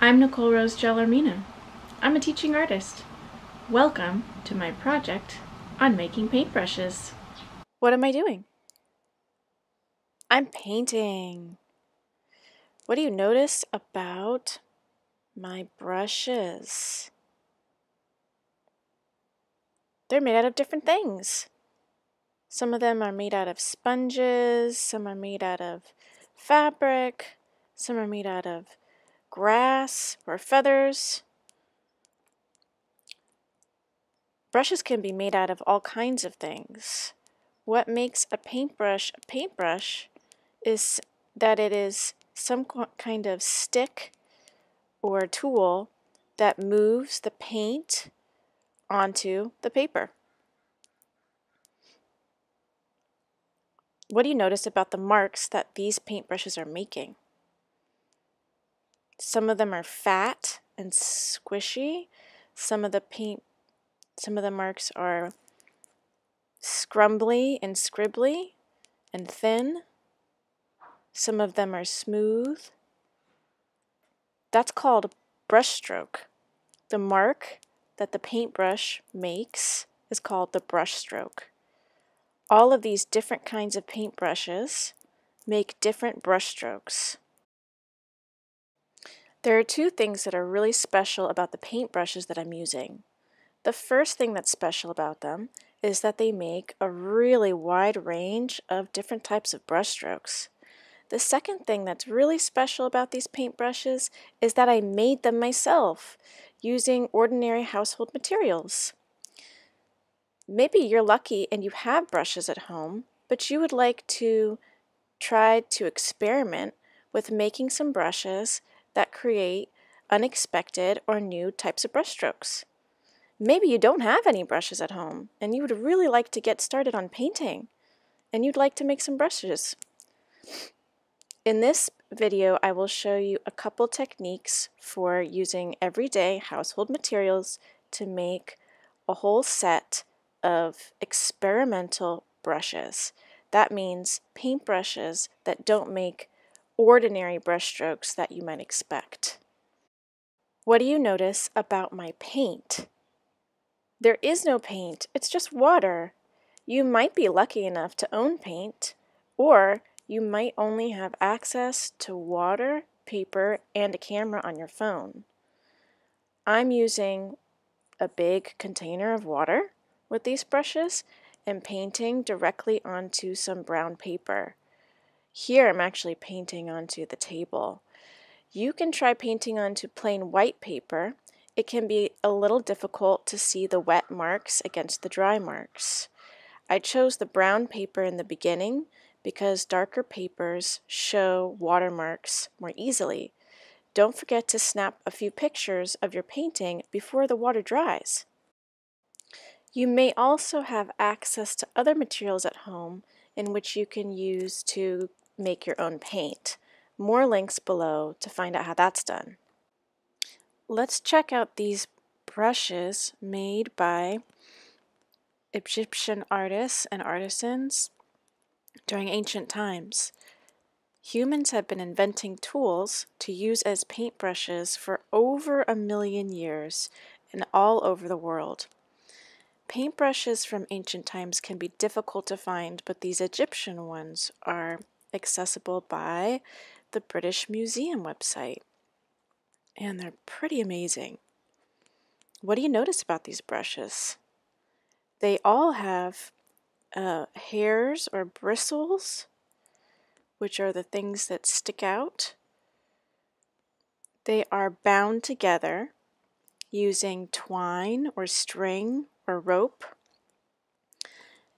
I'm Nicole Rose Gellermina. I'm a teaching artist. Welcome to my project on making paintbrushes. What am I doing? I'm painting. What do you notice about my brushes? They're made out of different things. Some of them are made out of sponges, some are made out of fabric, some are made out of grass or feathers. Brushes can be made out of all kinds of things. What makes a paintbrush is that it is some kind of stick or tool that moves the paint onto the paper. What do you notice about the marks that these paintbrushes are making? Some of them are fat and squishy. Some of the marks are scrumbly and scribbly and thin. Some of them are smooth. That's called brush stroke. The mark that the paintbrush makes is called the brush stroke. All of these different kinds of paintbrushes make different brush strokes. There are two things that are really special about the paintbrushes that I'm using. The first thing that's special about them is that they make a really wide range of different types of brush strokes. The second thing that's really special about these paintbrushes is that I made them myself using ordinary household materials. Maybe you're lucky and you have brushes at home, but you would like to try to experiment with making some brushes that create unexpected or new types of brush strokes. Maybe you don't have any brushes at home and you would really like to get started on painting and you'd like to make some brushes. In this video, I will show you a couple techniques for using everyday household materials to make a whole set of experimental brushes. That means paintbrushes that don't make ordinary brush strokes that you might expect. What do you notice about my paint? There is no paint, it's just water. You might be lucky enough to own paint, or you might only have access to water, paper, and a camera on your phone. I'm using a big container of water with these brushes and painting directly onto some brown paper. Here I'm actually painting onto the table. You can try painting onto plain white paper. It can be a little difficult to see the wet marks against the dry marks. I chose the brown paper in the beginning because darker papers show watermarks more easily. Don't forget to snap a few pictures of your painting before the water dries. You may also have access to other materials at home in which you can use to make your own paint. More links below to find out how that's done. Let's check out these brushes made by Egyptian artists and artisans during ancient times. Humans have been inventing tools to use as paintbrushes for over 1,000,000 years and all over the world. Paintbrushes from ancient times can be difficult to find, but these Egyptian ones are accessible by the British Museum website, and they're pretty amazing. What do you notice about these brushes? They all have hairs or bristles, which are the things that stick out. They are bound together using twine or string or rope,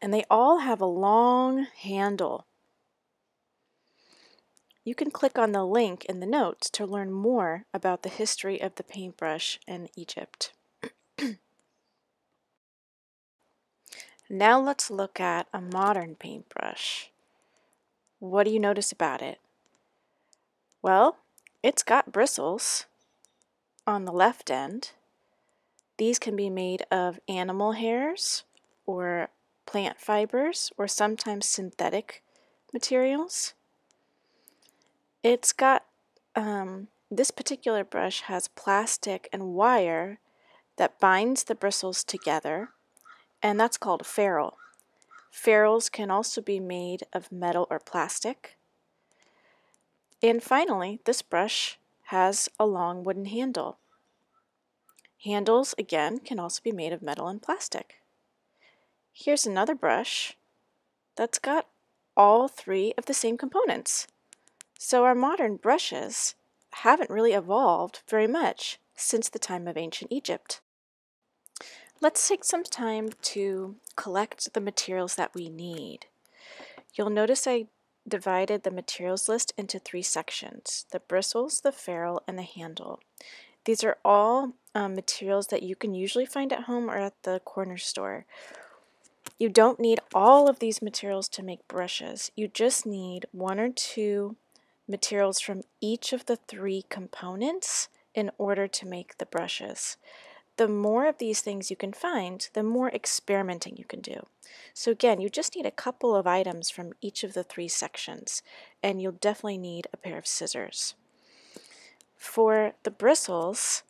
and they all have a long handle. You can click on the link in the notes to learn more about the history of the paintbrush in Egypt. Now let's look at a modern paintbrush. What do you notice about it? Well, it's got bristles on the left end. These can be made of animal hairs or plant fibers or sometimes synthetic materials. It's got This particular brush has plastic and wire that binds the bristles together, and that's called a ferrule. Ferrules can also be made of metal or plastic. And finally, this brush has a long wooden handle. Handles, again, can also be made of metal and plastic. Here's another brush that's got all three of the same components. So our modern brushes haven't really evolved very much since the time of ancient Egypt. Let's take some time to collect the materials that we need. You'll notice I divided the materials list into 3 sections: the bristles, the ferrule, and the handle. These are all materials that you can usually find at home or at the corner store. You don't need all of these materials to make brushes. You just need 1 or 2 materials from each of the 3 components in order to make the brushes. The more of these things you can find, the more experimenting you can do. So again, you just need a couple of items from each of the 3 sections, and you'll definitely need a pair of scissors. For the bristles,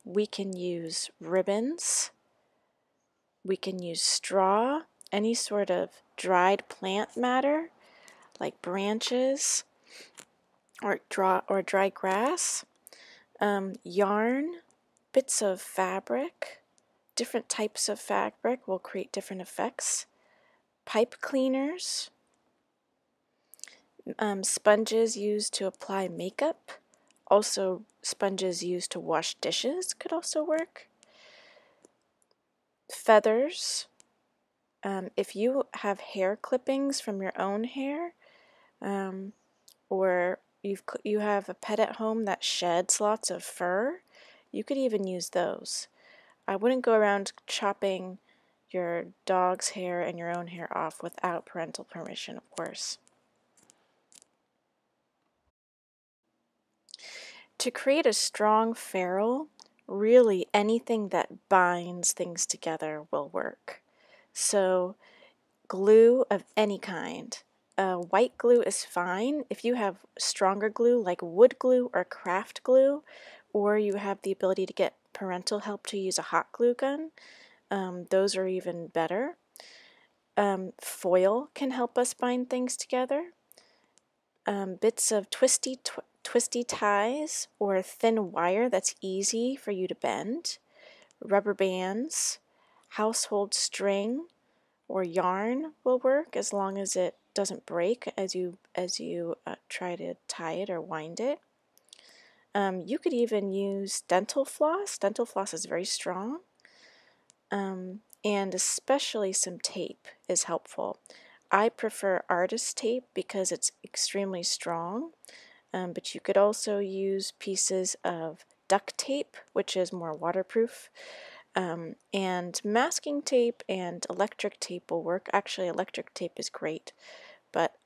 we can use ribbons, we can use straw, any sort of dried plant matter, like branches or dry grass, yarn, bits of fabric. Different types of fabric will create different effects. Pipe cleaners, sponges used to apply makeup, also sponges used to wash dishes could also work. Feathers, if you have hair clippings from your own hair, or you have a pet at home that sheds lots of fur, you could even use those. I wouldn't go around chopping your dog's hair and your own hair off without parental permission, of course. To create a strong ferrule, really anything that binds things together will work. So glue of any kind. White glue is fine. If you have stronger glue like wood glue or craft glue, or you have the ability to get parental help to use a hot glue gun, those are even better. Foil can help us bind things together. Bits of twisty ties or thin wire that's easy for you to bend. Rubber bands, household string, or yarn will work as long as it doesn't break as you try to tie it or wind it. You could even use dental floss. Dental floss is very strong. And especially some tape is helpful. I prefer artist tape because it's extremely strong, but you could also use pieces of duct tape, which is more waterproof, and masking tape and electric tape will work. Actually, electric tape is great, but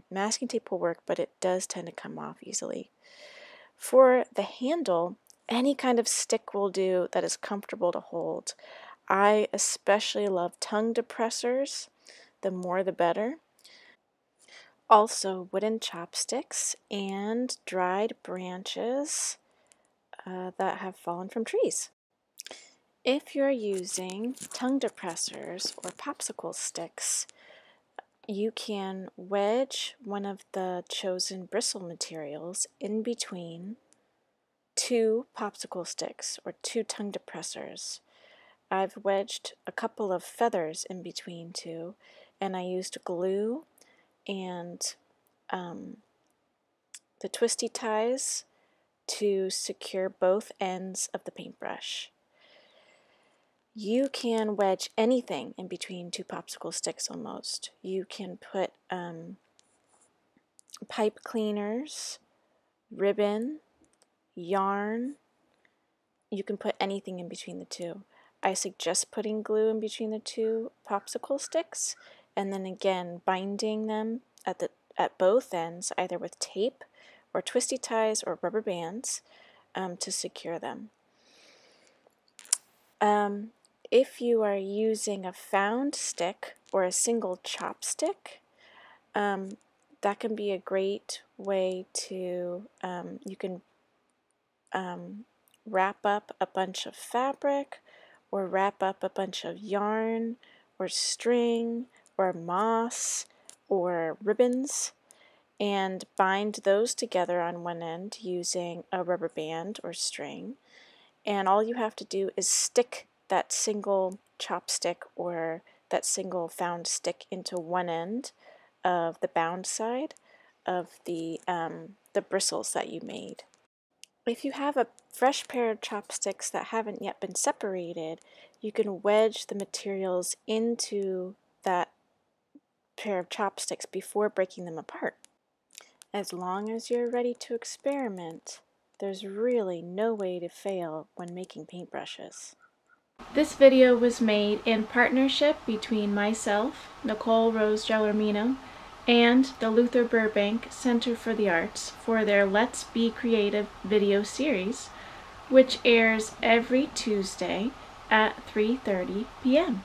masking tape will work, but it does tend to come off easily. For the handle, any kind of stick will do that is comfortable to hold. I especially love tongue depressors. The more the better. Also wooden chopsticks and dried branches that have fallen from trees. If you're using tongue depressors or popsicle sticks, you can wedge one of the chosen bristle materials in between 2 popsicle sticks or 2 tongue depressors. I've wedged a couple of feathers in between 2, and I used glue and the twisty ties to secure both ends of the paintbrush. You can wedge anything in between 2 popsicle sticks almost. You can put pipe cleaners, ribbon, yarn. You can put anything in between the 2. I suggest putting glue in between the 2 popsicle sticks and then again binding them at both ends, either with tape or twisty ties or rubber bands to secure them. If you are using a found stick or a single chopstick, that can be a great way to, you can wrap up a bunch of fabric, or wrap up a bunch of yarn, or string, or moss, or ribbons, and bind those together on one end using a rubber band or string. And all you have to do is stick that single chopstick or that single found stick into one end of the bound side of the bristles that you made. If you have a fresh pair of chopsticks that haven't yet been separated, you can wedge the materials into that pair of chopsticks before breaking them apart. As long as you're ready to experiment, there's really no way to fail when making paintbrushes. This video was made in partnership between myself, Nicole Rose Gellermino, and the Luther Burbank Center for the Arts for their Let's Be Creative video series, which airs every Tuesday at 3:30 p.m.